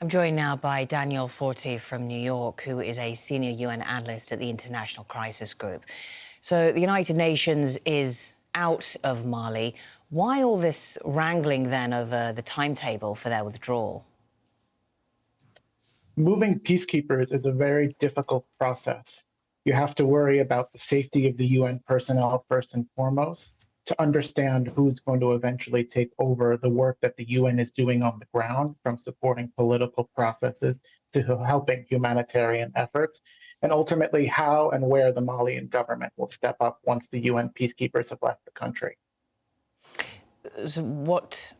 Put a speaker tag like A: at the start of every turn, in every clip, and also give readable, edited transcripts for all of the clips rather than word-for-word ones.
A: I'm joined now by D.Forti from New York, who is a senior UN analyst at the International Crisis Group. So the United Nations is out of Mali. Why all this wrangling then over the timetable for their withdrawal?
B: Moving peacekeepers is a very difficult process. You have to worry about the safety of the UN personnel first and foremost, to understand who's going to eventually take over the work that the UN is doing on the ground, from supporting political processes to helping humanitarian efforts, and ultimately how and where the Malian government will step up once the UN peacekeepers have left the country.
A: So what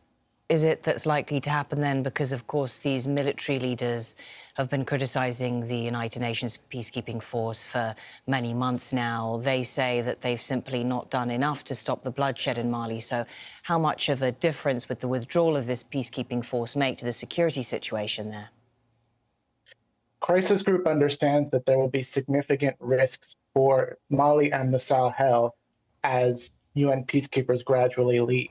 A: is it that's likely to happen then? Because, of course, these military leaders have been criticising the United Nations peacekeeping force for many months now. They say that they've simply not done enough to stop the bloodshed in Mali. So how much of a difference would the withdrawal of this peacekeeping force make to the security situation there?
B: Crisis Group understands that there will be significant risks for Mali and the Sahel as UN peacekeepers gradually leave.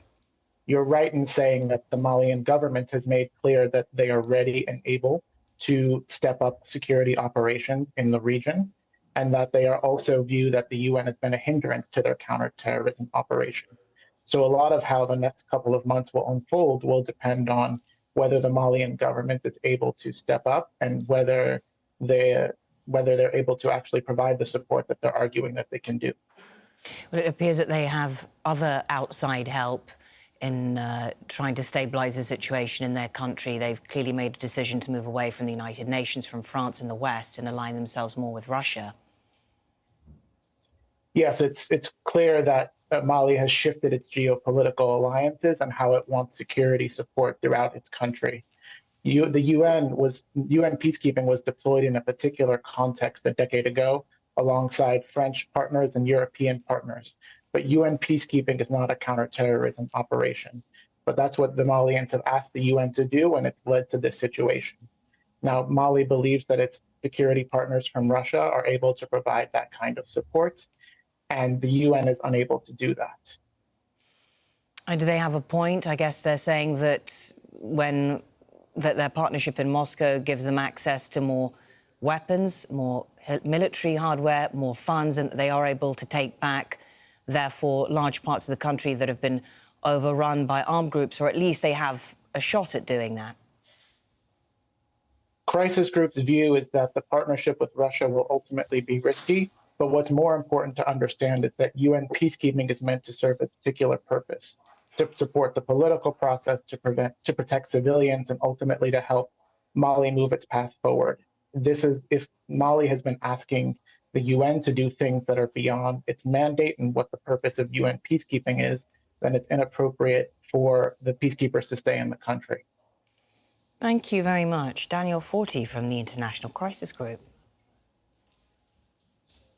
B: You're right in saying that the Malian government has made clear that they are ready and able to step up security operations in the region, and that they are also view that the UN has been a hindrance to their counterterrorism operations. So a lot of how the next couple of months will unfold will depend on whether the Malian government is able to step up and whether they're able to actually provide the support that they're arguing that they can do.
A: Well, it appears that they have other outside help in trying to stabilise the situation in their country. They've clearly made a decision to move away from the United Nations, from France and the West, and align themselves more with Russia.
B: Yes, it's clear that Mali has shifted its geopolitical alliances and how it wants security support throughout its country. The UN peacekeeping was deployed in a particular context a decade ago alongside French partners and European partners. But UN peacekeeping is not a counterterrorism operation. But that's what the Malians have asked the UN to do, and it's led to this situation. Now, Mali believes that its security partners from Russia are able to provide that kind of support, and the UN is unable to do that.
A: And do they have a point? I guess they're saying that their partnership in Moscow gives them access to more weapons, more military hardware, more funds, and they are able to take back, therefore, large parts of the country that have been overrun by armed groups, or at least they have a shot at doing that.
B: Crisis Group's view is that the partnership with Russia will ultimately be risky, but what's more important to understand is that UN peacekeeping is meant to serve a particular purpose, to support the political process, to protect civilians, and ultimately to help Mali move its path forward. This is if Mali has been asking the UN to do things that are beyond its mandate and what the purpose of UN peacekeeping is, then it's inappropriate for the peacekeepers to stay in the country.
A: Thank you very much. D.Forti from the International Crisis Group.